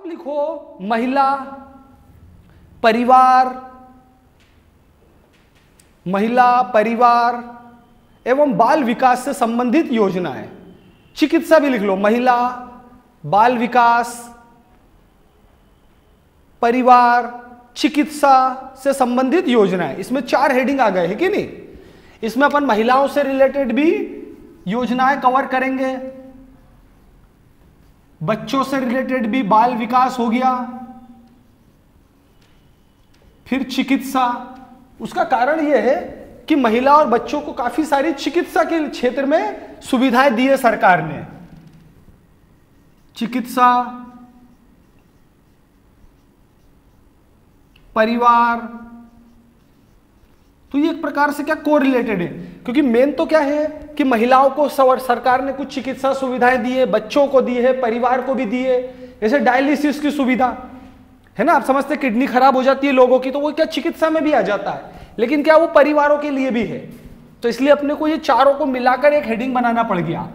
अब लिखो महिला, परिवार, महिला, परिवार एवं बाल विकास से संबंधित योजनाएं। चिकित्सा भी लिख लो, महिला, बाल विकास, परिवार, चिकित्सा से संबंधित योजनाएं। इसमें 4 हेडिंग आ गए हैं कि नहीं। इसमें अपन महिलाओं से रिलेटेड भी योजनाएं कवर करेंगे, बच्चों से रिलेटेड भी बाल विकास हो गया, फिर चिकित्सा। उसका कारण यह है कि महिला और बच्चों को काफी सारी चिकित्सा के क्षेत्र में सुविधाएं दी है सरकार ने। चिकित्सा, परिवार, तो ये एक प्रकार से क्या कोरिलेटेड है, क्योंकि मेन तो क्या है कि महिलाओं को सरकार ने कुछ चिकित्सा सुविधाएं दी है, बच्चों को दी है, परिवार को भी दी है। जैसे डायलिसिस की सुविधा है ना, आप समझते किडनी खराब हो जाती है लोगों की, तो वो क्या चिकित्सा में भी आ जाता है, लेकिन क्या वो परिवारों के लिए भी है। तो इसलिए अपने को ये चारों को मिलाकर एक हेडिंग बनाना पड़ गया,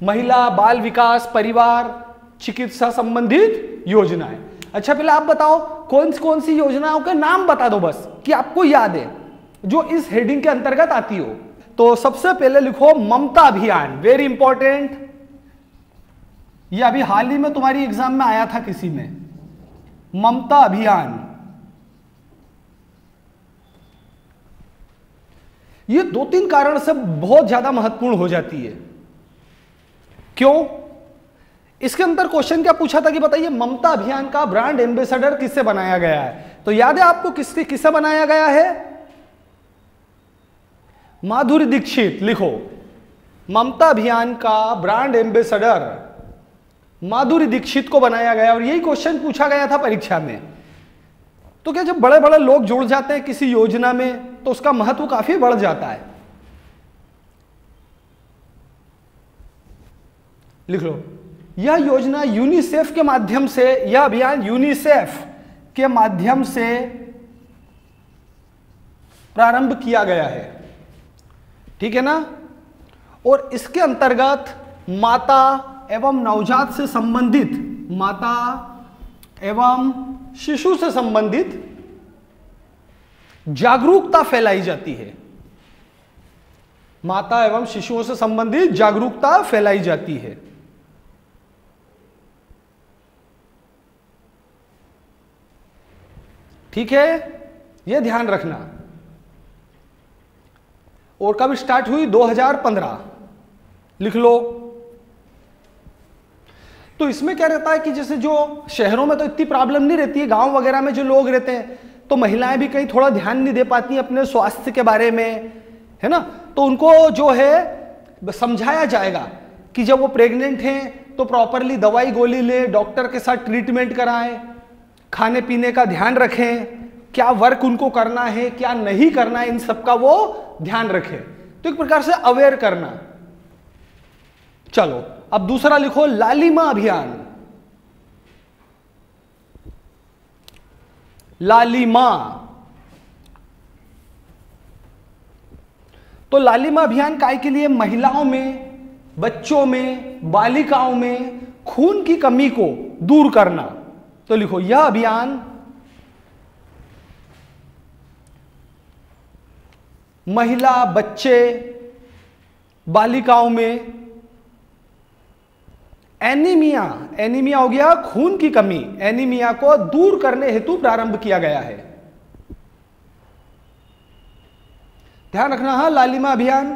महिला, बाल विकास, परिवार, चिकित्सा संबंधित योजनाएं। अच्छा पहले आप बताओ कौन सी योजनाओं के नाम बता दो बस, कि आपको याद है जो इस हेडिंग के अंतर्गत आती हो। तो सबसे पहले लिखो ममता अभियान, वेरी इंपॉर्टेंट। ये अभी हाल ही में तुम्हारी एग्जाम में आया था किसी में, ममता अभियान। ये 2-3 कारण से बहुत ज्यादा महत्वपूर्ण हो जाती है। क्यों? इसके अंदर क्वेश्चन क्या पूछा था कि बताइए ममता अभियान का ब्रांड एम्बेसडर किससे बनाया गया है। तो याद है आपको किससे बनाया गया है? माधुरी दीक्षित। लिखो ममता अभियान का ब्रांड एम्बेसडर माधुरी दीक्षित को बनाया गया, और यही क्वेश्चन पूछा गया था परीक्षा में। तो क्या जब बड़े बड़े लोग जुड़ जाते हैं किसी योजना में तो उसका महत्व काफी बढ़ जाता है। लिख लो, यह योजना यूनिसेफ के माध्यम से, यह अभियान यूनिसेफ के माध्यम से प्रारंभ किया गया है, ठीक है ना। और इसके अंतर्गत माता एवं नवजात से संबंधित, माता एवं शिशु से संबंधित जागरूकता फैलाई जाती है। माता एवं शिशुओं से संबंधित जागरूकता फैलाई जाती है। ठीक है, यह ध्यान रखना। और कब स्टार्ट हुई? 2015। लिख लो। तो इसमें क्या रहता है कि जैसे जो शहरों में तो इतनी प्रॉब्लम नहीं रहती है, गांव वगैरह में जो लोग रहते हैं तो महिलाएं भी कहीं थोड़ा ध्यान नहीं दे पाती अपने स्वास्थ्य के बारे में, है ना। तो उनको जो है समझाया जाएगा कि जब वो प्रेग्नेंट हैं तो प्रॉपरली दवाई गोली ले, डॉक्टर के साथ ट्रीटमेंट कराएं, खाने पीने का ध्यान रखें, क्या वर्क उनको करना है क्या नहीं करना है, इन सब का वो ध्यान रखें। तो एक प्रकार से अवेयर करना। चलो अब दूसरा लिखो, लालिमा अभियान। लालिमा। तो लालिमा अभियान काय के लिए? महिलाओं में, बच्चों में, बालिकाओं में खून की कमी को दूर करना। तो लिखो, यह अभियान महिला, बच्चे, बालिकाओं में एनीमिया, एनीमिया हो गया खून की कमी, एनीमिया को दूर करने हेतु प्रारंभ किया गया है। ध्यान रखना। हाँ, लालिमा अभियान,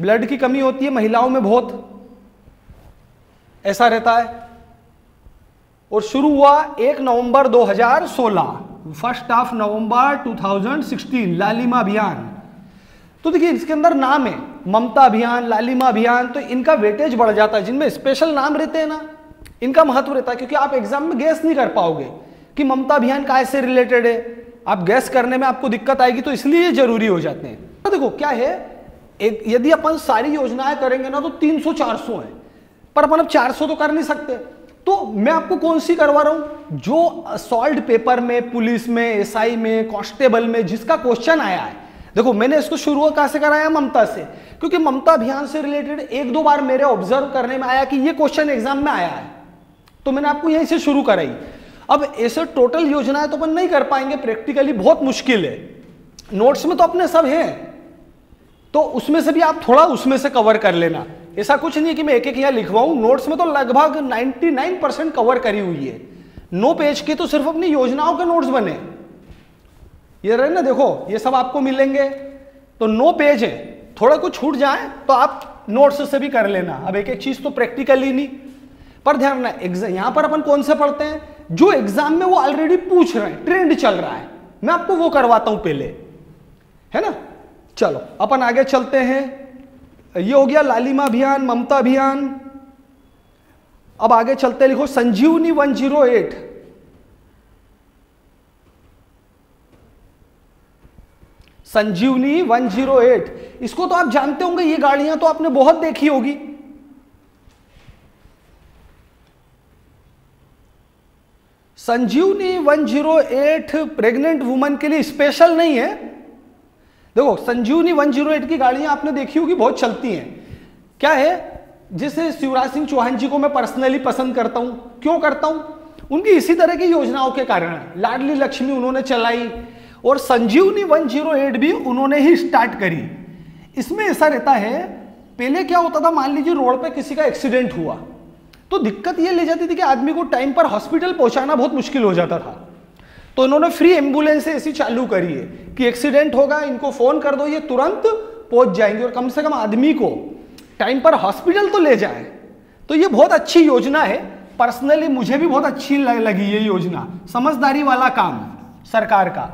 ब्लड की कमी होती है महिलाओं में बहुत, ऐसा रहता है। और शुरू हुआ 1 नवंबर 2016, 1 नवंबर 2016 लालिमा अभियान। तो देखिए इसके अंदर नाम है ममता अभियान, लालिमा अभियान, तो इनका वेटेज बढ़ जाता है। जिनमें स्पेशल नाम रहते हैं ना, इनका महत्व रहता है, क्योंकि आप एग्जाम में गैस नहीं कर पाओगे कि ममता अभियान काय से रिलेटेड है। आप गैस करने में आपको दिक्कत आएगी, तो इसलिए जरूरी हो जाते हैं। तो देखो क्या है, यदि अपन सारी योजनाएं करेंगे ना तो 300-400 है, पर अपन अब 400 तो कर नहीं सकते। तो मैं आपको कौन सी करवा रहा हूं? जो सॉल्व पेपर में, पुलिस में, एसआई में, कांस्टेबल में जिसका क्वेश्चन आया है। देखो मैंने इसको शुरू कहां से कराया? ममता से, क्योंकि ममता अभियान से रिलेटेड 1-2 बार मेरे ऑब्जर्व करने में आया कि ये क्वेश्चन एग्जाम में आया है, तो मैंने आपको यहीं से शुरू कराई। अब ऐसे टोटल योजनाएं तो अपन नहीं कर पाएंगे, प्रैक्टिकली बहुत मुश्किल है। नोट्स में तो अपने सब हैं, तो उसमें से भी आप थोड़ा उसमें से कवर कर लेना। ऐसा कुछ नहीं है कि मैं एक एक यहाँ लिखवाऊं, नोट्स में तो लगभग 99% कवर करी हुई है। 9 पेज के तो सिर्फ अपनी योजनाओं के नोट्स बने, ये रहे ना, देखो ये सब आपको मिलेंगे, तो 9 पेज है। थोड़ा कुछ छूट जाए तो आप नोट्स से भी कर लेना। अब एक एक चीज तो प्रैक्टिकली नहीं, पर ध्यान रखना एग्जाम यहां पर अपन कौन से पढ़ते हैं, जो एग्जाम में वो ऑलरेडी पूछ रहे हैं, ट्रेंड चल रहा है, मैं आपको वो करवाता हूं पहले, है ना। चलो अपन आगे चलते हैं। ये हो गया लालिमा अभियान, ममता अभियान। अब आगे चलते, लिखो संजीवनी 108। संजीवनी 108, इसको तो आप जानते होंगे, ये गाड़ियां तो आपने बहुत देखी होगी। संजीवनी 108 प्रेग्नेंट वुमन के लिए स्पेशल नहीं है। देखो संजीवनी 108 की गाड़ियां आपने देखी होगी, बहुत चलती हैं। क्या है, जैसे शिवराज सिंह चौहान जी को मैं पर्सनली पसंद करता हूं, क्यों करता हूं, उनकी इसी तरह की योजनाओं के कारण। लाडली लक्ष्मी उन्होंने चलाई और संजीवनी 108 भी उन्होंने ही स्टार्ट करी। इसमें ऐसा रहता है, पहले क्या होता था, मान लीजिए रोड पे किसी का एक्सीडेंट हुआ तो दिक्कत ये ले जाती थी कि आदमी को टाइम पर हॉस्पिटल पहुंचाना बहुत मुश्किल हो जाता था। तो इन्होंने फ्री एम्बुलेंस ऐसी चालू करी है कि एक्सीडेंट होगा, इनको फोन कर दो, ये तुरंत पहुंच जाएंगे और कम से कम आदमी को टाइम पर हॉस्पिटल तो ले जाए। तो ये बहुत अच्छी योजना है, पर्सनली मुझे भी बहुत अच्छी लगी ये योजना, समझदारी वाला काम सरकार का।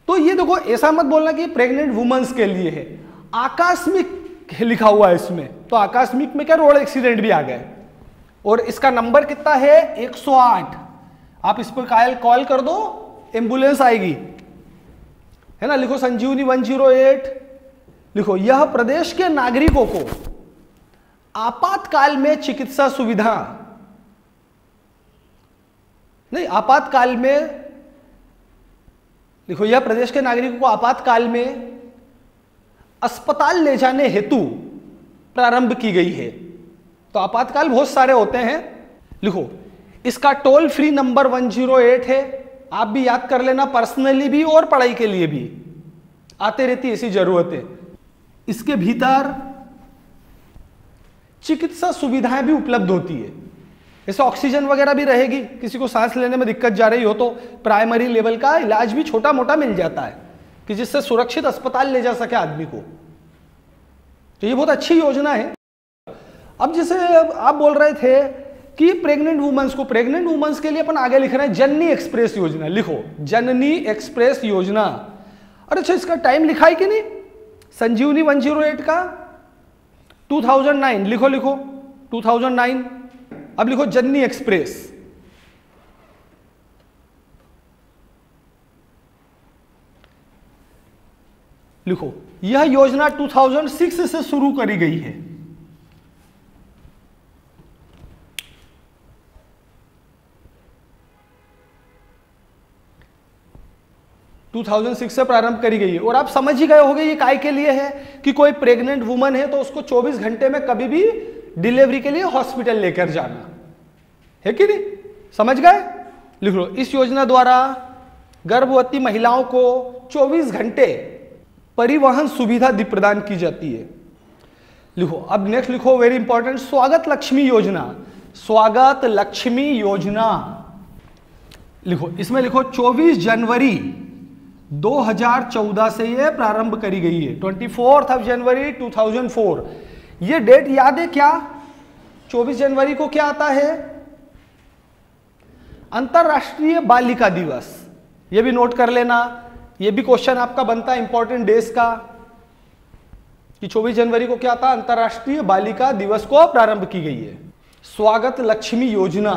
तो ये देखो, ऐसा मत बोलना कि प्रेग्नेंट वुमेन्स के लिए है, आकस्मिक लिखा हुआ है इसमें, तो आकस्मिक में क्या रोड एक्सीडेंट भी आ गए। और इसका नंबर कितना है, 108। आप इस पर कॉल कर दो, एम्बुलेंस आएगी, है ना। लिखो संजीवनी 108। लिखो यह प्रदेश के नागरिकों को आपातकाल में चिकित्सा सुविधा, नहीं आपातकाल में, लिखो यह प्रदेश के नागरिकों को आपातकाल में अस्पताल ले जाने हेतु प्रारंभ की गई है। तो आपातकाल बहुत सारे होते हैं। लिखो इसका टोल फ्री नंबर 108 है, आप भी याद कर लेना, पर्सनली भी और पढ़ाई के लिए भी आते रहती ऐसी जरूरत है। इसके भीतर चिकित्सा सुविधाएं भी उपलब्ध होती है, जैसे ऑक्सीजन वगैरह भी रहेगी, किसी को सांस लेने में दिक्कत जा रही हो तो प्राइमरी लेवल का इलाज भी छोटा मोटा मिल जाता है कि जिससे सुरक्षित अस्पताल ले जा सके आदमी को। तो ये बहुत अच्छी योजना है। अब जैसे आप बोल रहे थे कि प्रेग्नेंट वुमेन्स को, प्रेग्नेंट वुमेन्स के लिए अपन आगे लिख रहे हैं जननी एक्सप्रेस योजना। लिखो जननी एक्सप्रेस योजना। अरे अच्छा, इसका टाइम लिखा है कि नहीं, संजीवनी 108 का 2009, लिखो लिखो 2009। अब लिखो जननी एक्सप्रेस। लिखो यह योजना 2006 से शुरू करी गई है। टू 2006 से प्रारंभ करी गई है। और आप समझ ही गए होंगे ये काय के लिए है, कि कोई प्रेग्नेंट वुमन है तो उसको 24 घंटे में कभी भी डिलीवरी के लिए हॉस्पिटल लेकर जाना है कि नहीं, समझ गए। लिख लो इस योजना द्वारा गर्भवती महिलाओं को 24 घंटे परिवहन सुविधा प्रदान की जाती है। लिखो अब नेक्स्ट लिखो, वेरी इंपॉर्टेंट, स्वागत लक्ष्मी योजना। स्वागत लक्ष्मी योजना लिखो, इसमें लिखो 24 जनवरी 2014 से ये प्रारंभ करी गई है। 24 जनवरी 2004। ये डेट याद है क्या, 24 जनवरी को क्या आता है, अंतरराष्ट्रीय बालिका दिवस। ये भी नोट कर लेना, ये भी क्वेश्चन आपका बनता है इंपॉर्टेंट डेज का, कि 24 जनवरी को क्या था, अंतरराष्ट्रीय बालिका दिवस को प्रारंभ की गई है। स्वागत लक्ष्मी योजना।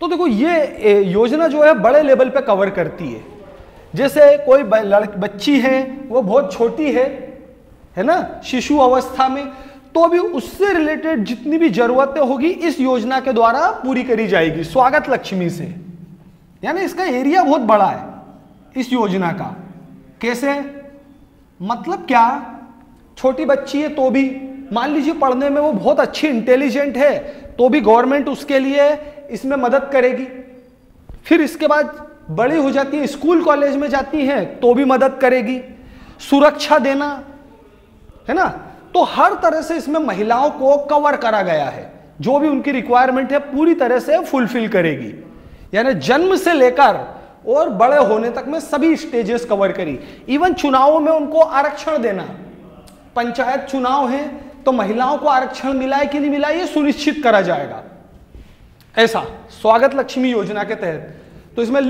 तो देखो ये योजना जो है बड़े लेवल पे कवर करती है। जैसे कोई बच्ची है, वो बहुत छोटी है ना, शिशु अवस्था में, तो भी उससे रिलेटेड जितनी भी जरूरतें होगी इस योजना के द्वारा पूरी करी जाएगी स्वागत लक्ष्मी से। यानी इसका एरिया बहुत बड़ा है इस योजना का। कैसे, मतलब क्या, छोटी बच्ची है तो भी मान लीजिए पढ़ने में वो बहुत अच्छी इंटेलिजेंट है, तो भी गवर्नमेंट उसके लिए इसमें मदद करेगी। फिर इसके बाद बड़ी हो जाती है, स्कूल कॉलेज में जाती हैं तो भी मदद करेगी। सुरक्षा देना, है ना, तो हर तरह से इसमें महिलाओं को कवर करा गया है। जो भी उनकी रिक्वायरमेंट है पूरी तरह से फुलफिल करेगी। यानी जन्म से लेकर और बड़े होने तक में सभी स्टेजेस कवर करी। इवन चुनावों में उनको आरक्षण देना, पंचायत चुनाव है तो महिलाओं को आरक्षण मिला है कि नहीं मिला ये सुनिश्चित करा जाएगा। ऐसा स्वागत लक्ष्मी योजना के तहत। तो इसमें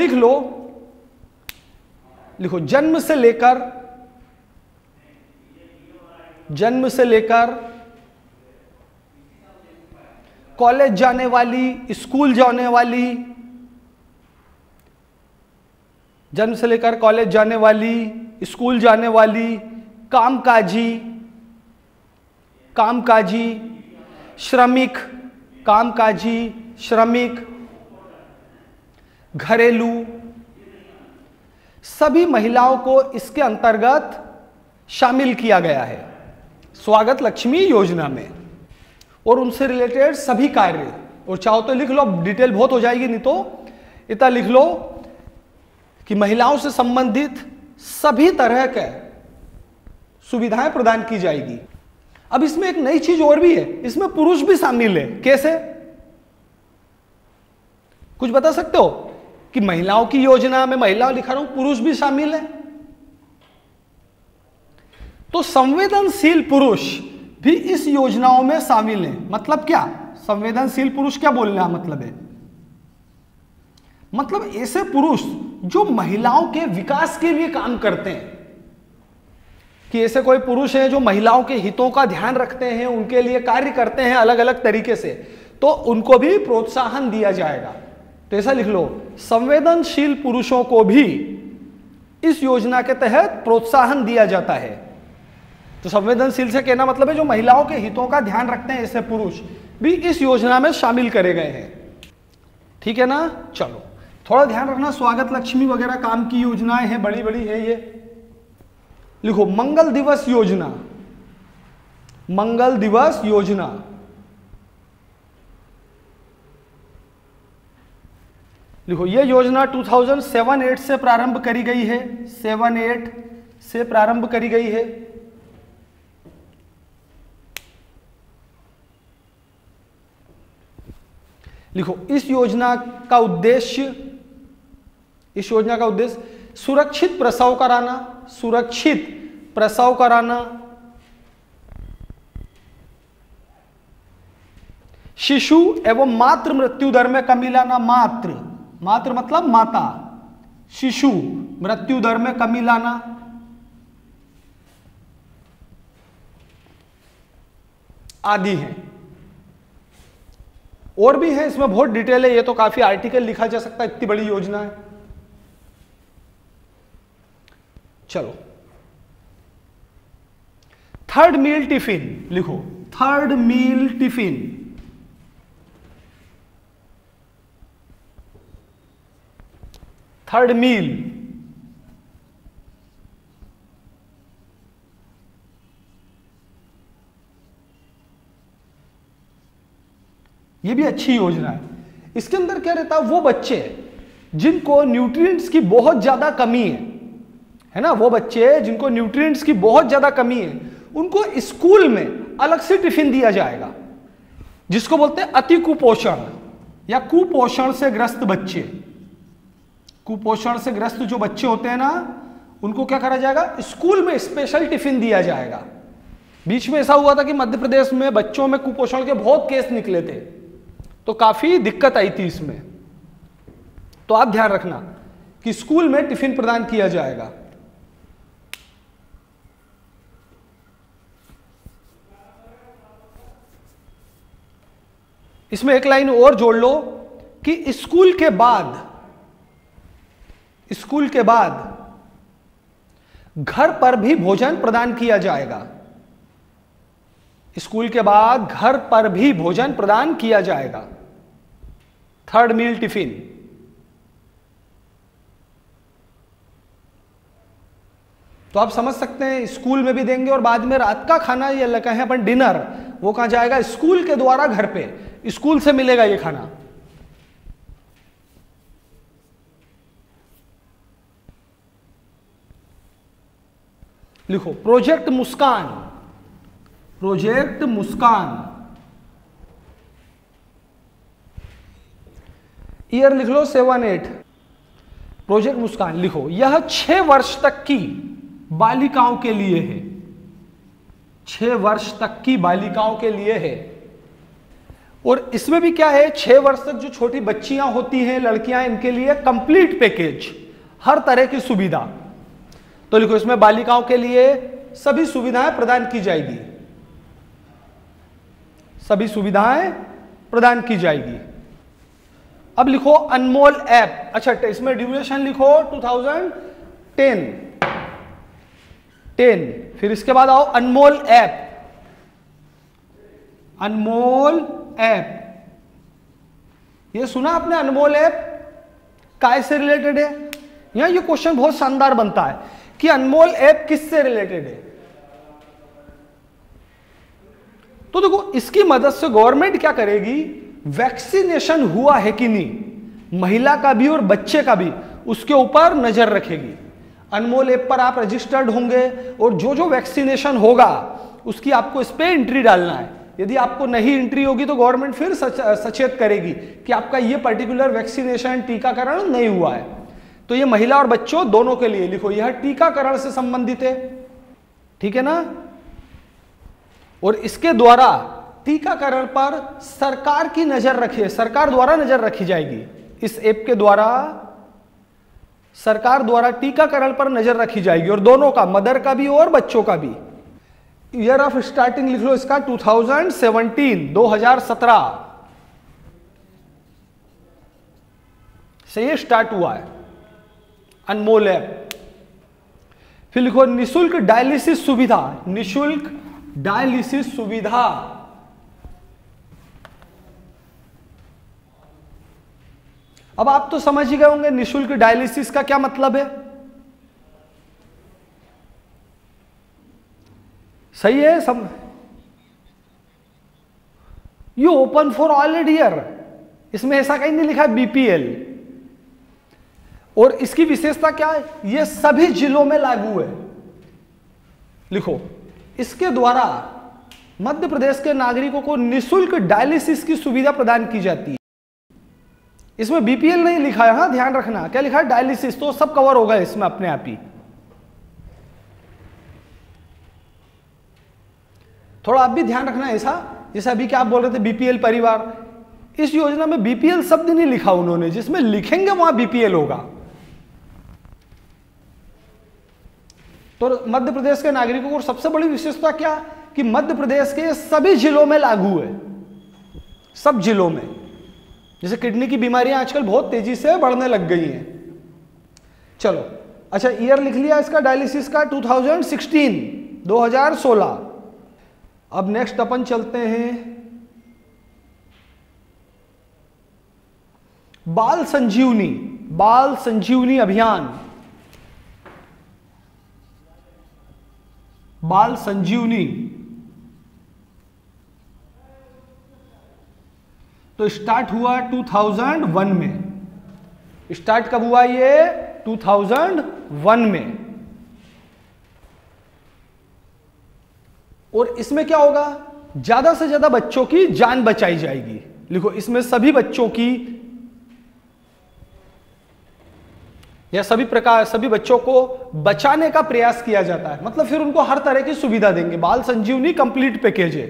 लिखो जन्म से लेकर कॉलेज जाने वाली, स्कूल जाने वाली, जन्म से लेकर कॉलेज जाने वाली, स्कूल जाने वाली, कामकाजी, श्रमिक, घरेलू, सभी महिलाओं को इसके अंतर्गत शामिल किया गया है स्वागत लक्ष्मी योजना में। और उनसे रिलेटेड सभी कार्य, और चाहो तो लिख लो, अब डिटेल बहुत हो जाएगी, नहीं तो इतना लिख लो कि महिलाओं से संबंधित सभी तरह के सुविधाएं प्रदान की जाएगी। अब इसमें एक नई चीज और भी है, इसमें पुरुष भी शामिल है। कैसे, कुछ बता सकते हो कि महिलाओं की योजना में महिलाओं लिखा रहा हूं, पुरुष भी शामिल है। तो संवेदनशील पुरुष भी इस योजनाओं में शामिल है। मतलब क्या, संवेदनशील पुरुष क्या बोलना मतलब है, मतलब ऐसे पुरुष जो महिलाओं के विकास के लिए काम करते हैं, कि ऐसे कोई पुरुष हैं जो महिलाओं के हितों का ध्यान रखते हैं, उनके लिए कार्य करते हैं अलग अलग तरीके से, तो उनको भी प्रोत्साहन दिया जाएगा। तो ऐसा लिख लो, संवेदनशील पुरुषों को भी इस योजना के तहत प्रोत्साहन दिया जाता है। तो संवेदनशील से कहना मतलब है जो महिलाओं के हितों का ध्यान रखते हैं, ऐसे पुरुष भी इस योजना में शामिल करे गए हैं। ठीक है ना, चलो थोड़ा ध्यान रखना, स्वागत लक्ष्मी वगैरह काम की योजनाएं हैं, बड़ी बड़ी है ये। लिखो मंगल दिवस योजना, मंगल दिवस योजना, लिखो ये योजना 2007-8 से प्रारंभ करी गई है, 7-8 से प्रारंभ करी गई है। लिखो इस योजना का उद्देश्य सुरक्षित प्रसव कराना, सुरक्षित प्रसव कराना, शिशु एवं मातृ मृत्यु दर में कमी लाना, मातृ मतलब माता, शिशु मृत्यु दर में कमी लाना, आदि है। और भी है, इसमें बहुत डिटेल है, ये तो काफी आर्टिकल लिखा जा सकता है, इतनी बड़ी योजना है। चलो थर्ड मील टिफिन, लिखो थर्ड मील टिफिन, थर्ड मील, ये भी अच्छी योजना है। इसके अंदर क्या रहता है, वो बच्चे जिनको न्यूट्रिएंट्स की बहुत ज्यादा कमी है ना, वो बच्चे जिनको न्यूट्रिएंट्स की बहुत ज्यादा कमी है, उनको स्कूल में अलग से टिफिन दिया जाएगा, जिसको बोलते हैं अति कुपोषण या कुपोषण से ग्रस्त बच्चे। कुपोषण से ग्रस्त जो बच्चे होते हैं ना, उनको क्या करा जाएगा, स्कूल में स्पेशल टिफिन दिया जाएगा। बीच में ऐसा हुआ था कि मध्य प्रदेश में बच्चों में कुपोषण के बहुत केस निकले थे, तो काफी दिक्कत आई थी इसमें। तो आप ध्यान रखना कि स्कूल में टिफिन प्रदान किया जाएगा। इसमें एक लाइन और जोड़ लो कि स्कूल के बाद घर पर भी भोजन प्रदान किया जाएगा। स्कूल के बाद घर पर भी भोजन प्रदान किया जाएगा, थर्ड मील टिफिन। तो आप समझ सकते हैं, स्कूल में भी देंगे और बाद में रात का खाना, ये कहें अपन डिनर, वो कहां जाएगा, स्कूल के द्वारा घर पे, स्कूल से मिलेगा ये खाना। लिखो प्रोजेक्ट मुस्कान, प्रोजेक्ट मुस्कान, ईयर लिख लो 78। प्रोजेक्ट मुस्कान लिखो, यह 6 वर्ष तक की बालिकाओं के लिए है, 6 वर्ष तक की बालिकाओं के लिए है। और इसमें भी क्या है, 6 वर्ष तक जो छोटी बच्चियां होती हैं, लड़कियां, इनके लिए कंप्लीट पैकेज, हर तरह की सुविधा। तो लिखो इसमें बालिकाओं के लिए सभी सुविधाएं प्रदान की जाएगी, सभी सुविधाएं प्रदान की जाएगी। अब लिखो अनमोल ऐप। अच्छा, इसमें ड्यूरेशन लिखो 2010। फिर इसके बाद आओ अनमोल ऐप, अनमोल ऐप। ये सुना आपने अनमोल ऐप काय से रिलेटेड है? यहां ये क्वेश्चन बहुत शानदार बनता है कि अनमोल ऐप किससे रिलेटेड है। तो देखो इसकी मदद से गवर्नमेंट क्या करेगी, वैक्सीनेशन हुआ है कि नहीं, महिला का भी और बच्चे का भी, उसके ऊपर नजर रखेगी। अनमोल ऐप पर आप रजिस्टर्ड होंगे और जो जो वैक्सीनेशन होगा उसकी आपको इस पे एंट्री डालना है। यदि आपको नहीं एंट्री होगी तो गवर्नमेंट फिर सचेत करेगी कि आपका ये पर्टिकुलर वैक्सीनेशन, टीकाकरण नहीं हुआ है। तो ये महिला और बच्चों दोनों के लिए लिखो, यह टीकाकरण से संबंधित है, ठीक है ना। और इसके द्वारा टीकाकरण पर सरकार की नजर रखिए, सरकार द्वारा नजर रखी जाएगी। इस ऐप के द्वारा सरकार द्वारा टीकाकरण पर नजर रखी जाएगी, और दोनों का, मदर का भी और बच्चों का भी। ईयर ऑफ स्टार्टिंग लिख लो इसका 2017 से ये स्टार्ट हुआ है अनमोल ऐप। फिर लिखो निशुल्क डायलिसिस सुविधा, निशुल्क डायलिसिस सुविधा। अब आप तो समझ ही गए होंगे निशुल्क डायलिसिस का क्या मतलब है, सही है सब। You open for all year, इसमें ऐसा कहीं नहीं लिखा बीपीएल। और इसकी विशेषता क्या है, यह सभी जिलों में लागू है। लिखो इसके द्वारा मध्य प्रदेश के नागरिकों को निशुल्क डायलिसिस की सुविधा प्रदान की जाती है। इसमें बीपीएल नहीं लिखा है, हाँ ध्यान रखना, क्या लिखा है, डायलिसिस। तो सब कवर होगा इसमें अपने आप ही। थोड़ा आप भी ध्यान रखना ऐसा, जैसे अभी क्या आप बोल रहे थे बीपीएल परिवार, इस योजना में बीपीएल शब्द नहीं लिखा उन्होंने, जिसमें लिखेंगे वहां बीपीएल होगा। तो मध्य प्रदेश के नागरिकों को सबसे बड़ी विशेषता क्या कि मध्य प्रदेश के सभी जिलों में लागू है, सब जिलों में। जैसे किडनी की बीमारियां आजकल बहुत तेजी से बढ़ने लग गई हैं। चलो अच्छा, ईयर लिख लिया इसका डायलिसिस का 2016। अब नेक्स्ट अपन चलते हैं बाल संजीवनी, बाल संजीवनी अभियान, बाल संजीवनी। तो स्टार्ट हुआ 2001 में। स्टार्ट कब हुआ ये, 2001 में। और इसमें क्या होगा, ज्यादा से ज्यादा बच्चों की जान बचाई जाएगी। लिखो इसमें सभी बच्चों की या सभी बच्चों को बचाने का प्रयास किया जाता है। मतलब फिर उनको हर तरह की सुविधा देंगे। बाल संजीवनी कंप्लीट पैकेज है,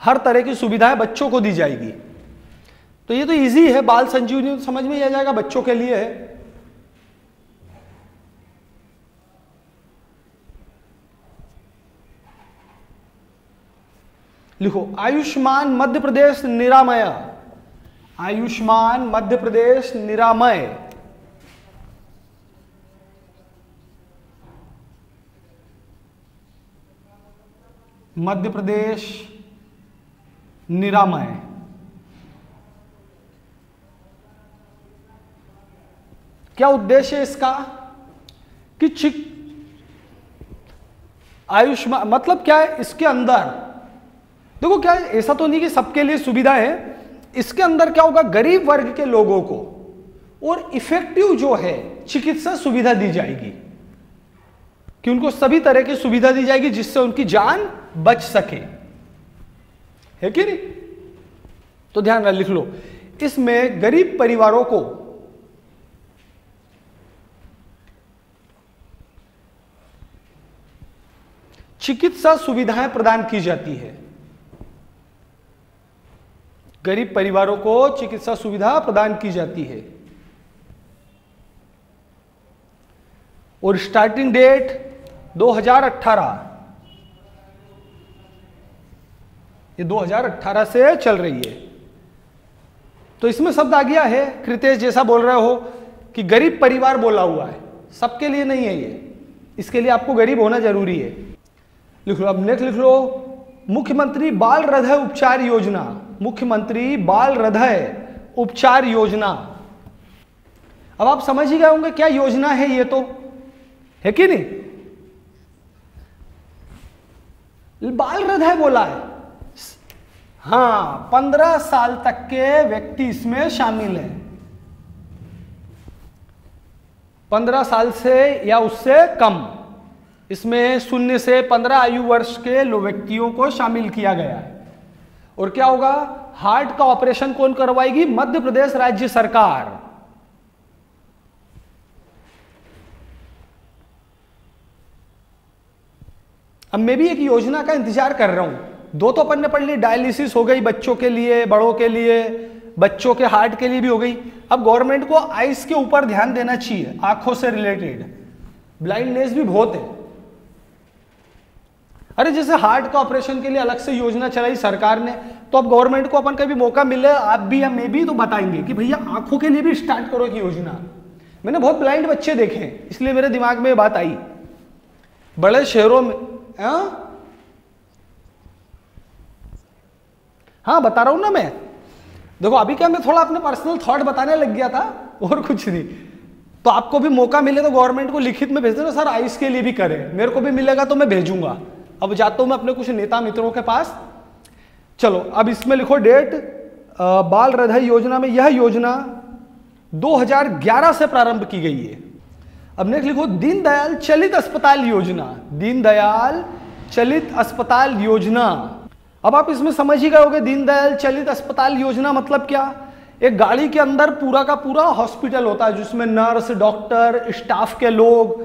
हर तरह की सुविधाएं बच्चों को दी जाएगी। तो ये तो इजी है, बाल संजीवनी तो समझ में ही आ जाएगा, बच्चों के लिए है। लिखो आयुष्मान मध्य प्रदेश निरामय, आयुष्मान मध्य प्रदेश निरामय। मध्य प्रदेश निरामय। क्या उद्देश्य है इसका कि आयुष्मान मतलब क्या है, इसके अंदर देखो क्या है, ऐसा तो नहीं कि सबके लिए सुविधा है। इसके अंदर क्या होगा, गरीब वर्ग के लोगों को और इफेक्टिव जो है चिकित्सा सुविधा दी जाएगी। कि उनको सभी तरह की सुविधा दी जाएगी जिससे उनकी जान बच सके, है कि नहीं? तो ध्यान लिख लो, इसमें गरीब परिवारों को चिकित्सा सुविधाएं प्रदान की जाती है। गरीब परिवारों को चिकित्सा सुविधा प्रदान की जाती है और स्टार्टिंग डेट 2018, ये 2018 से चल रही है। तो इसमें शब्द आ गया है, कृतेश जैसा बोल रहे हो कि गरीब परिवार बोला हुआ है, सबके लिए नहीं है ये, इसके लिए आपको गरीब होना जरूरी है। लिख लो, अब नेक्स्ट लिख लो, मुख्यमंत्री बाल हृदय उपचार योजना। मुख्यमंत्री बाल हृदय उपचार योजना। अब आप समझ ही गए होंगे क्या योजना है ये, तो है कि नहीं? बाल हृदय बोला है, हाँ 15 साल तक के व्यक्ति इसमें शामिल हैं, 15 साल से या उससे कम, इसमें 0 से 15 आयु वर्ष के व्यक्तियों को शामिल किया गया है। और क्या होगा, हार्ट का ऑपरेशन कौन करवाएगी? मध्य प्रदेश राज्य सरकार। अब मैं भी एक योजना का इंतजार कर रहा हूं, 2 तो अपन ने पढ़ ली, डायलिसिस हो गई बच्चों के लिए, बड़ों के लिए, बच्चों के हार्ट के लिए भी हो गई। अब गवर्नमेंट को आइस के ऊपर ध्यान देना चाहिए, आंखों से रिलेटेड, ब्लाइंडनेस भी बहुत है। अरे जैसे हार्ट का ऑपरेशन के लिए अलग से योजना चलाई सरकार ने, तो अब गवर्नमेंट को अपन कभी मौका मिले, आप भी या मैं भी तो बताएंगे कि भैया आंखों के लिए भी स्टार्ट करो एक योजना। मैंने बहुत ब्लाइंड बच्चे देखे हैं, इसलिए मेरे दिमाग में ये बात आई। बड़े शहरों में हाँ बता रहा हूं ना मैं। देखो अभी क्या, मैं थोड़ा अपने पर्सनल थॉट बताने लग गया था और कुछ नहीं। तो आपको भी मौका मिले तो गवर्नमेंट को लिखित में भेज देना, सर आइस के लिए भी करें, मेरे को भी मिलेगा तो मैं भेजूंगा। अब जाता हूं मैं अपने कुछ नेता मित्रों के पास। चलो अब इसमें लिखो डेट, बाल हृदय योजना में यह योजना 2011 से प्रारंभ की गई है। अब नेक्स्ट लिखो, दीनदयाल चलित अस्पताल योजना। दीनदयाल चलित अस्पताल योजना। अब आप इसमें समझ ही गए होंगे, दीनदयाल चलित अस्पताल योजना मतलब क्या? एक गाड़ी के अंदर पूरा का पूरा हॉस्पिटल होता है जिसमें नर्स, डॉक्टर, स्टाफ के लोग,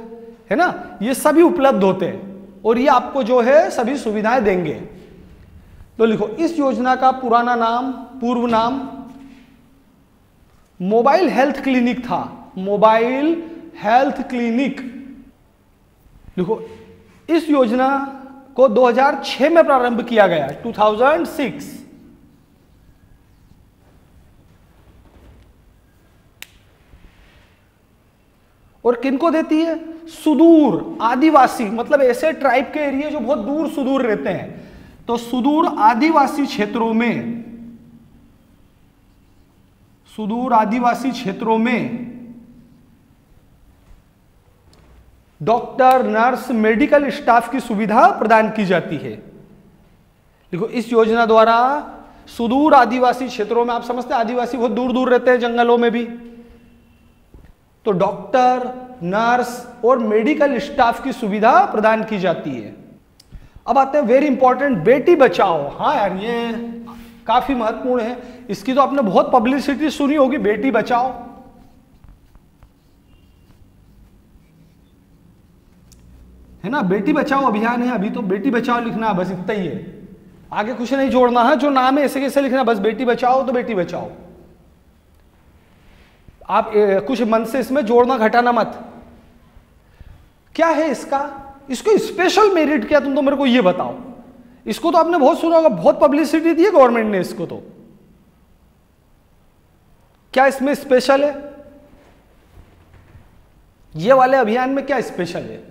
है ना, ये सभी उपलब्ध होते हैं और ये आपको जो है सभी सुविधाएं देंगे। तो लिखो, इस योजना का पुराना नाम, पूर्व नाम मोबाइल हेल्थ क्लिनिक था। Mobile health clinic. लिखो, इस योजना को 2006 में प्रारंभ किया गया, 2006। और किनको देती है? सुदूर आदिवासी, मतलब ऐसे ट्राइब के एरिया जो बहुत दूर सुदूर रहते हैं, तो सुदूर आदिवासी क्षेत्रों में, सुदूर आदिवासी क्षेत्रों में डॉक्टर, नर्स, मेडिकल स्टाफ की सुविधा प्रदान की जाती है। देखो, इस योजना द्वारा सुदूर आदिवासी क्षेत्रों में, आप समझते हैं आदिवासी बहुत दूर दूर रहते हैं जंगलों में भी, तो डॉक्टर, नर्स और मेडिकल स्टाफ की सुविधा प्रदान की जाती है। अब आते हैं वेरी इंपॉर्टेंट, बेटी बचाओ। हाँ यार, ये काफी महत्वपूर्ण है, इसकी तो आपने बहुत पब्लिसिटी सुनी होगी, बेटी बचाओ। है ना, बेटी बचाओ अभियान है अभी, तो बेटी बचाओ लिखना, बस इतना ही है, आगे कुछ नहीं जोड़ना है। जो नाम है ऐसे कैसे लिखना, बस बेटी बचाओ तो बेटी बचाओ। आप कुछ मन से इसमें जोड़ना घटाना मत। क्या है इसका, इसको स्पेशल मेरिट क्या, तुम तो मेरे को ये बताओ। इसको तो आपने बहुत सुना होगा, बहुत पब्लिसिटी दी है गवर्नमेंट ने इसको, तो क्या इसमें स्पेशल है? ये वाले अभियान में क्या स्पेशल है?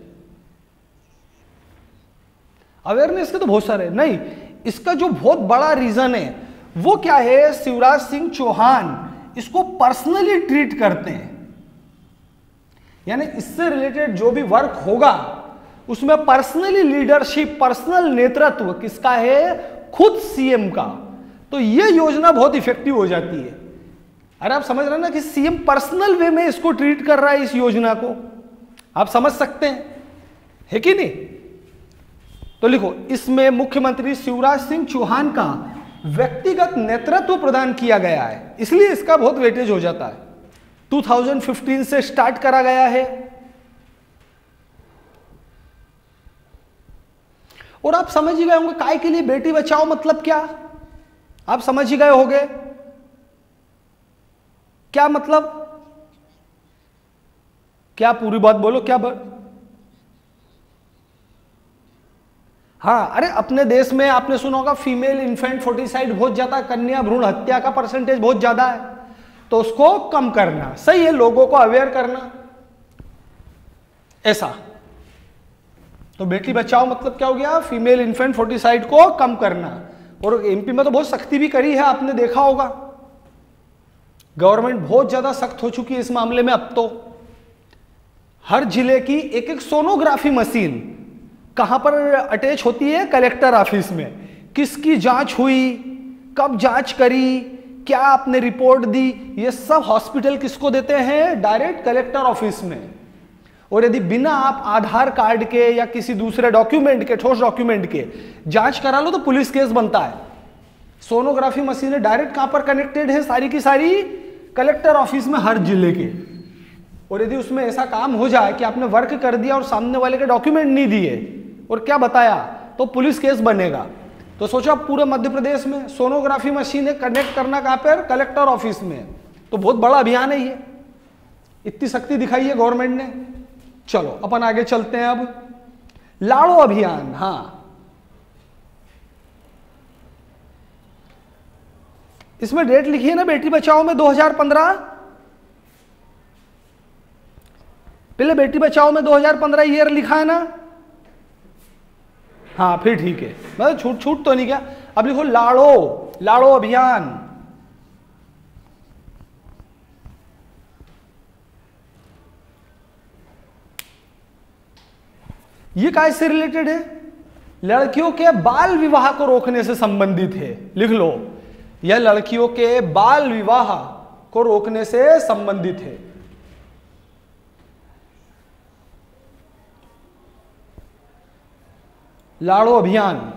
अवेयरनेस के तो बहुत सारे नहीं, इसका जो बहुत बड़ा रीजन है वो क्या है, शिवराज सिंह चौहान इसको पर्सनली ट्रीट करते हैं। यानी इससे रिलेटेड जो भी वर्क होगा उसमें पर्सनली लीडरशिप, पर्सनल नेतृत्व किसका है? खुद सीएम का। तो ये योजना बहुत इफेक्टिव हो जाती है। अरे आप समझ रहे हैं ना कि सीएम पर्सनल वे में इसको ट्रीट कर रहा है, इस योजना को, आप समझ सकते हैं। है कि नहीं? तो लिखो, इसमें मुख्यमंत्री शिवराज सिंह चौहान का व्यक्तिगत नेतृत्व प्रदान किया गया है, इसलिए इसका बहुत वेटेज हो जाता है। 2015 से स्टार्ट करा गया है। और आप समझ ही गए होंगे काय के लिए बेटी बचाओ मतलब क्या, आप समझ ही गए होंगे क्या मतलब, क्या पूरी बात बोलो क्या हाँ, अरे अपने देश में आपने सुना होगा फीमेल इन्फेंट फोर्टिसाइड बहुत ज्यादा, कन्या भ्रूण हत्या का परसेंटेज बहुत ज्यादा है, तो उसको कम करना सही है, लोगों को अवेयर करना, ऐसा। तो बेटी बचाओ मतलब क्या हो गया, फीमेल इन्फेंट फोर्टिसाइड को कम करना। और एमपी में तो बहुत सख्ती भी करी है, आपने देखा होगा, गवर्नमेंट बहुत ज्यादा सख्त हो चुकी है इस मामले में। अब तो हर जिले की एक एक सोनोग्राफी मशीन कहां पर अटैच होती है, कलेक्टर ऑफिस में। किसकी जांच हुई, कब जांच करी, क्या आपने रिपोर्ट दी, ये सब हॉस्पिटल किसको देते हैं, डायरेक्ट कलेक्टर ऑफिस में। और यदि बिना आप आधार कार्ड के या किसी दूसरे डॉक्यूमेंट के, ठोस डॉक्यूमेंट के जांच करा लो तो पुलिस केस बनता है। सोनोग्राफी मशीनें डायरेक्ट कहां पर कनेक्टेड है, सारी की सारी कलेक्टर ऑफिस में हर जिले के। और यदि उसमें ऐसा काम हो जाए कि आपने वर्क कर दिया और सामने वाले के डॉक्यूमेंट नहीं दिए और क्या बताया, तो पुलिस केस बनेगा। तो सोचो आप पूरे मध्य प्रदेश में सोनोग्राफी मशीनें कनेक्ट करना कहां पर, कलेक्टर ऑफिस में। तो बहुत बड़ा अभियान है ये, इतनी शक्ति दिखाई है गवर्नमेंट ने। चलो अपन आगे चलते हैं। अब लाड़ो अभियान, हाँ इसमें डेट लिखी है ना बेटी बचाओ में 2015, पहले बेटी बचाओ में 2015 ईयर लिखा है ना, हाँ फिर ठीक है, मतलब छूट छूट तो नहीं क्या। अब लिखो लाड़ो, लाड़ो अभियान। ये काय से रिलेटेड है, लड़कियों के बाल विवाह को रोकने से संबंधित है। लिख लो, यह लड़कियों के बाल विवाह को रोकने से संबंधित है। लाड़ो अभियान,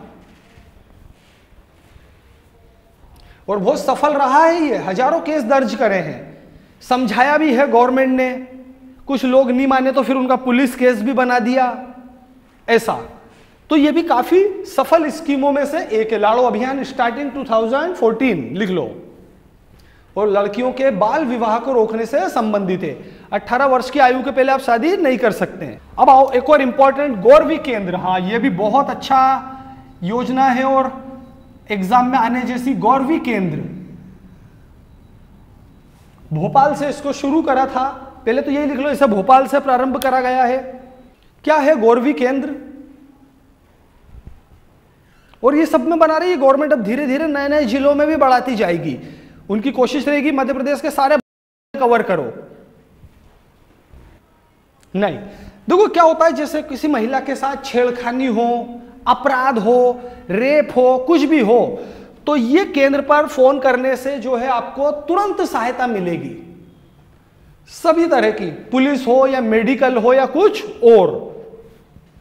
और बहुत सफल रहा है ये, हजारों केस दर्ज करे हैं, समझाया भी है गवर्नमेंट ने, कुछ लोग नहीं माने तो फिर उनका पुलिस केस भी बना दिया, ऐसा। तो ये भी काफी सफल स्कीमों में से एक है, लाड़ो अभियान स्टार्टिंग 2014, लिख लो। और लड़कियों के बाल विवाह को रोकने से संबंधित है। 18 वर्ष की आयु के पहले आप शादी नहीं कर सकते हैं। अब आओ एक और इंपॉर्टेंट, गौरवी केंद्र, हाँ ये भी बहुत अच्छा योजना है और एग्जाम में आने जैसी। गौरवी केंद्र भोपाल से इसको शुरू करा था, पहले तो यही लिख लो, इसे भोपाल से प्रारंभ करा गया है। क्या है गौरवी केंद्र, और ये सब में बना रही है गवर्नमेंट। अब धीरे धीरे नए नए जिलों में भी बढ़ाती जाएगी, उनकी कोशिश रहेगी मध्य प्रदेश के सारे कवर करो। नहीं, देखो क्या होता है, जैसे किसी महिला के साथ छेड़खानी हो, अपराध हो, रेप हो, कुछ भी हो, तो ये केंद्र पर फोन करने से जो है आपको तुरंत सहायता मिलेगी। सभी तरह की, पुलिस हो या मेडिकल हो या कुछ और,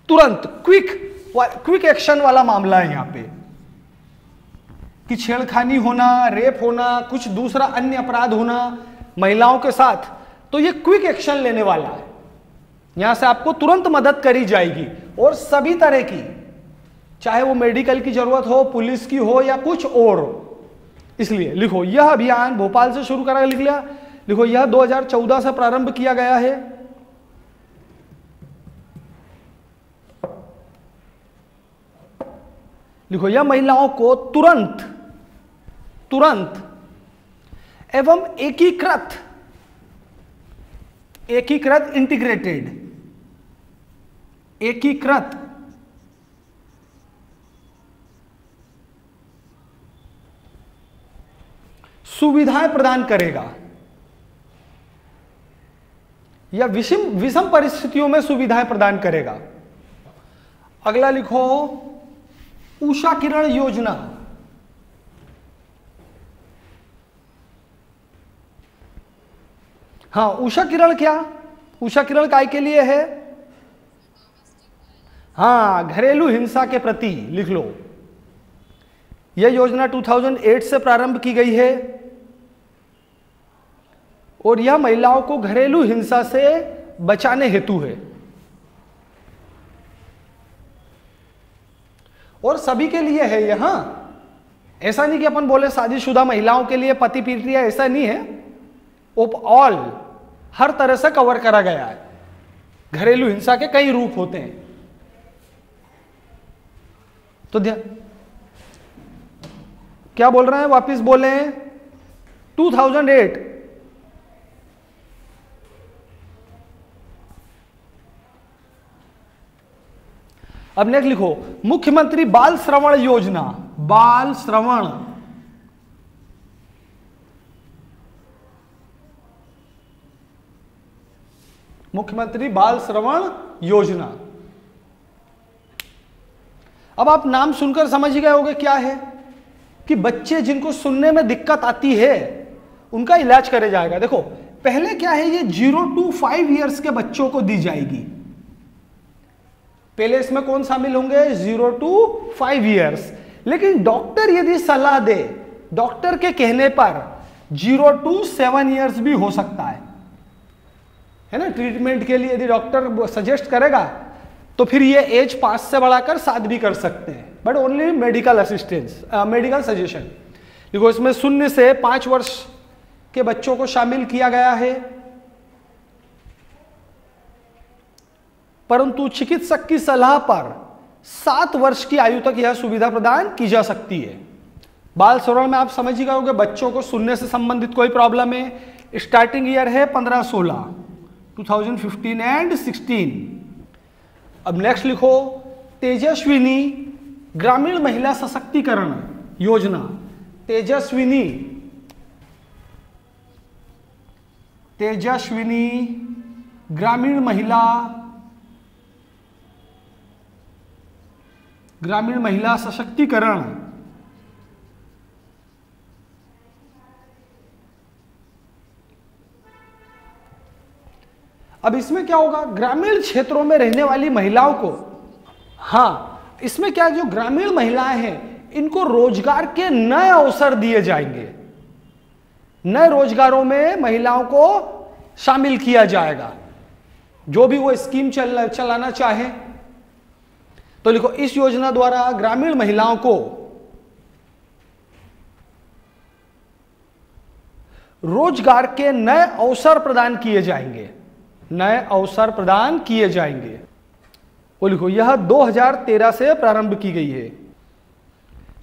तुरंत क्विक एक्शन वाला मामला है यहां पे, कि छेड़खानी होना, रेप होना, कुछ दूसरा अन्य अपराध होना महिलाओं के साथ, तो ये क्विक एक्शन लेने वाला है। यहां से आपको तुरंत मदद करी जाएगी, और सभी तरह की, चाहे वो मेडिकल की जरूरत हो, पुलिस की हो या कुछ और। इसलिए लिखो, यह अभियान भोपाल से शुरू करा, लिख लिया। लिखो, यह 2014 से प्रारंभ किया गया है। लिखो, यह महिलाओं को तुरंत एवं एकीकृत सुविधाएं प्रदान करेगा, या विषम परिस्थितियों में सुविधाएं प्रदान करेगा। अगला लिखो, उषा किरण योजना। हाँ, उषा किरण क्या, उषा किरण काय के लिए है, हाँ, घरेलू हिंसा के प्रति लिख लो। यह योजना 2008 से प्रारंभ की गई है और यह महिलाओं को घरेलू हिंसा से बचाने हेतु है और सभी के लिए है। यहां ऐसा नहीं कि अपन बोले शादीशुदा महिलाओं के लिए पति पीट रही है, ऐसा नहीं है। ऑल हर तरह से कवर करा गया है। घरेलू हिंसा के कई रूप होते हैं। तो ध्यान, क्या बोल रहे हैं, वापिस बोले 2008। अब नेक्स्ट लिखो, मुख्यमंत्री बाल श्रवण योजना। बाल श्रवण, मुख्यमंत्री बाल श्रवण योजना। अब आप नाम सुनकर समझ गए होंगे क्या है, कि बच्चे जिनको सुनने में दिक्कत आती है उनका इलाज करे जाएगा। देखो पहले क्या है, ये 0 to 5 ईयर्स के बच्चों को दी जाएगी। पहले इसमें कौन शामिल होंगे, 0 to 5 ईयर्स। लेकिन डॉक्टर यदि सलाह दे, डॉक्टर के कहने पर 0 to 7 ईयर्स भी हो सकता है ना। ट्रीटमेंट के लिए यदि डॉक्टर सजेस्ट करेगा तो फिर ये एज 5 से बढ़ाकर 7 भी कर सकते हैं, but only medical assistance, medical suggestion. देखो इसमें 0 से 5 वर्ष के बच्चों को शामिल किया गया है, परंतु चिकित्सक की सलाह पर 7 वर्ष की आयु तक यह सुविधा प्रदान की जा सकती है। बाल श्रवण में आप समझ ही गए होंगे, बच्चों को सुनने से संबंधित कोई प्रॉब्लम है। स्टार्टिंग ईयर है 15-16, 2015 एंड 16। अब नेक्स्ट लिखो, तेजस्विनी ग्रामीण महिला सशक्तिकरण योजना। तेजस्विनी ग्रामीण महिला सशक्तिकरण। अब इसमें क्या होगा, ग्रामीण क्षेत्रों में रहने वाली महिलाओं को, हाँ इसमें क्या, जो ग्रामीण महिलाएं हैं इनको रोजगार के नए अवसर दिए जाएंगे। नए रोजगारों में महिलाओं को शामिल किया जाएगा, जो भी वो स्कीम चलाना चाहे। तो लिखो, इस योजना द्वारा ग्रामीण महिलाओं को रोजगार के नए अवसर प्रदान किए जाएंगे। नए अवसर प्रदान किए जाएंगे। वो लिखो, यह 2013 से प्रारंभ की गई है।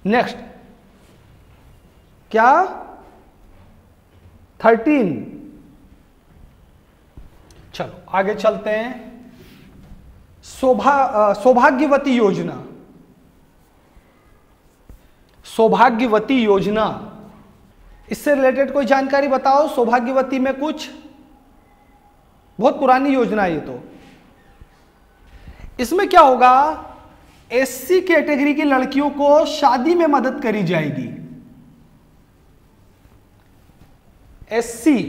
नेक्स्ट क्या, 13। चलो आगे चलते हैं। सौभाग्यवती योजना। सौभाग्यवती योजना, इससे रिलेटेड कोई जानकारी बताओ। सौभाग्यवती में कुछ, बहुत पुरानी योजना है ये तो। इसमें क्या होगा, एससी कैटेगरी की लड़कियों को शादी में मदद करी जाएगी। एससी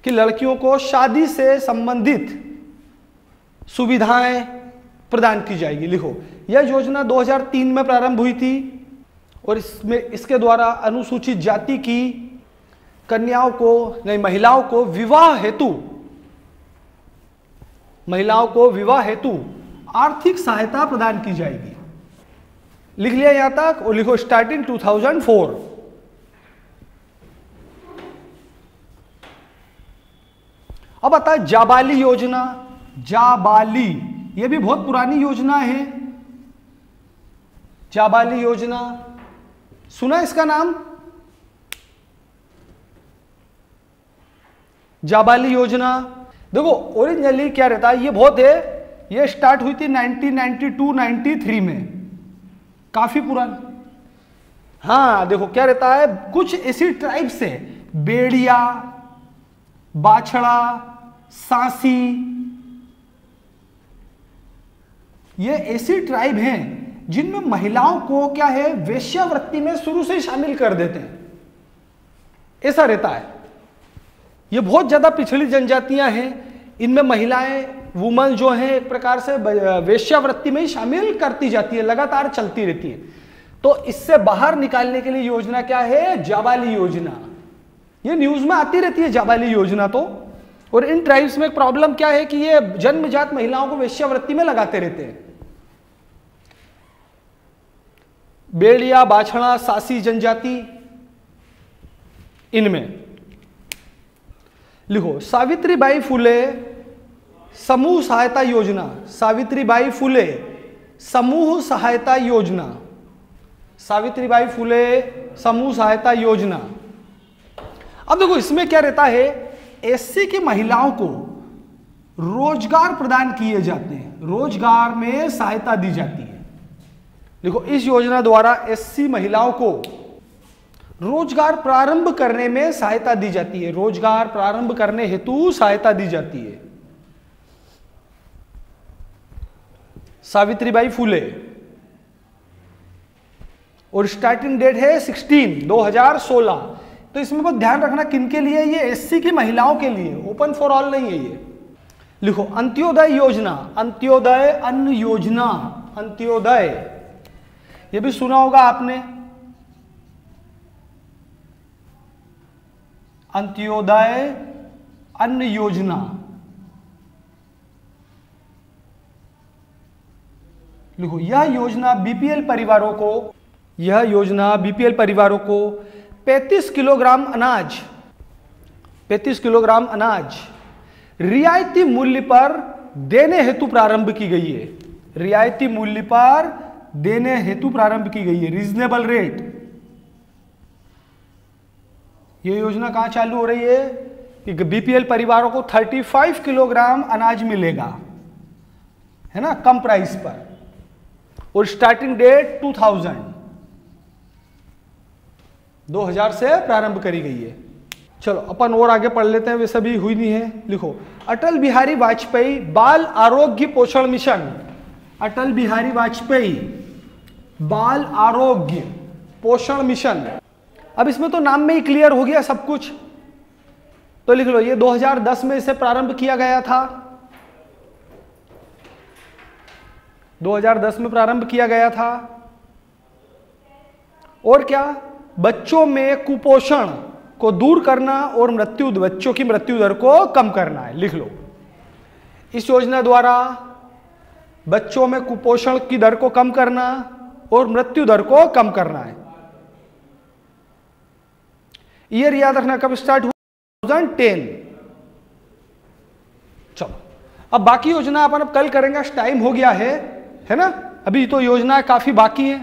की लड़कियों को शादी से संबंधित सुविधाएं प्रदान की जाएगी। लिखो, यह योजना 2003 में प्रारंभ हुई थी और इसके द्वारा अनुसूचित जाति की कन्याओं को, नहीं महिलाओं को विवाह हेतु आर्थिक सहायता प्रदान की जाएगी। लिख लिया यहां तक, और लिखो स्टार्टिंग 2004। अब आता है जाबाली योजना। जाबाली, यह भी बहुत पुरानी योजना है। जाबाली योजना सुना इसका नाम? जाबाली योजना देखो ओरिजिनली क्या रहता है, ये बहुत है, ये स्टार्ट हुई थी 1992-93 में, काफी पुरानी। हाँ देखो क्या रहता है, कुछ ऐसी ट्राइब से, बेड़िया, बाछड़ा, सांसी, ये ऐसी ट्राइब हैं जिनमें महिलाओं को क्या है, वेश्यावृत्ति में शुरू से ही शामिल कर देते हैं, ऐसा रहता है। ये बहुत ज्यादा पिछड़ी जनजातियां हैं, इनमें महिलाएं, वुमन जो है एक प्रकार से वेश्यावृत्ति में ही शामिल करती जाती है, लगातार चलती रहती है। तो इससे बाहर निकालने के लिए योजना क्या है? जाबाली योजना। ये न्यूज में आती रहती है जाबाली योजना। तो और इन ट्राइब्स में प्रॉब्लम क्या है कि ये जन्मजात महिलाओं को वेश्यावृत्ति में लगाते रहते हैं। बेड़िया, बाछड़ा, सासी जनजाति, इनमें लिखो सावित्रीबाई फुले समूह सहायता योजना। सावित्रीबाई फुले समूह सहायता योजना। सावित्रीबाई फुले समूह सहायता योजना। अब देखो इसमें क्या रहता है, एससी की महिलाओं को रोजगार प्रदान किए जाते हैं, रोजगार में सहायता दी जाती है। देखो इस योजना द्वारा एससी महिलाओं को रोजगार प्रारंभ करने में सहायता दी जाती है, रोजगार प्रारंभ करने हेतु सहायता दी जाती है। सावित्रीबाई फुले, और स्टार्टिंग डेट है 2016। तो इसमें बहुत ध्यान रखना किनके लिए, ये एससी की महिलाओं के लिए, ओपन फॉर ऑल नहीं है ये। लिखो अंत्योदय योजना। अंत्योदय अन्न योजना, अंत्योदय ये भी सुना होगा आपने। अंत्योदय अन्न योजना, लिखो यह योजना बीपीएल परिवारों को, यह योजना बीपीएल परिवारों को 35 किलोग्राम अनाज, 35 किलोग्राम अनाज रियायती मूल्य पर देने हेतु प्रारंभ की गई है। रियायती मूल्य पर देने हेतु प्रारंभ की गई है, रीजनेबल रेट। यह योजना कहां चालू हो रही है कि बीपीएल परिवारों को 35 किलोग्राम अनाज मिलेगा, है ना, कम प्राइस पर, और स्टार्टिंग डेट 2000 से प्रारंभ करी गई है। चलो अपन और आगे पढ़ लेते हैं, वे सभी हुई नहीं है। लिखो अटल बिहारी वाजपेयी बाल आरोग्य पोषण मिशन। अटल बिहारी वाजपेयी बाल आरोग्य पोषण मिशन। अब इसमें तो नाम में ही क्लियर हो गया सब कुछ, तो लिख लो ये 2010 में इसे प्रारंभ किया गया था। 2010 में प्रारंभ किया गया था। और क्या, बच्चों में कुपोषण को दूर करना और बच्चों की मृत्यु दर को कम करना है। लिख लो इस योजना द्वारा बच्चों में कुपोषण की दर को कम करना और मृत्यु दर को कम करना है। ईयर याद रखना कब स्टार्ट हुआ, 2010। चलो अब बाकी योजना अपन अब कल करेंगे, टाइम हो गया है ना, अभी तो योजना काफी बाकी है।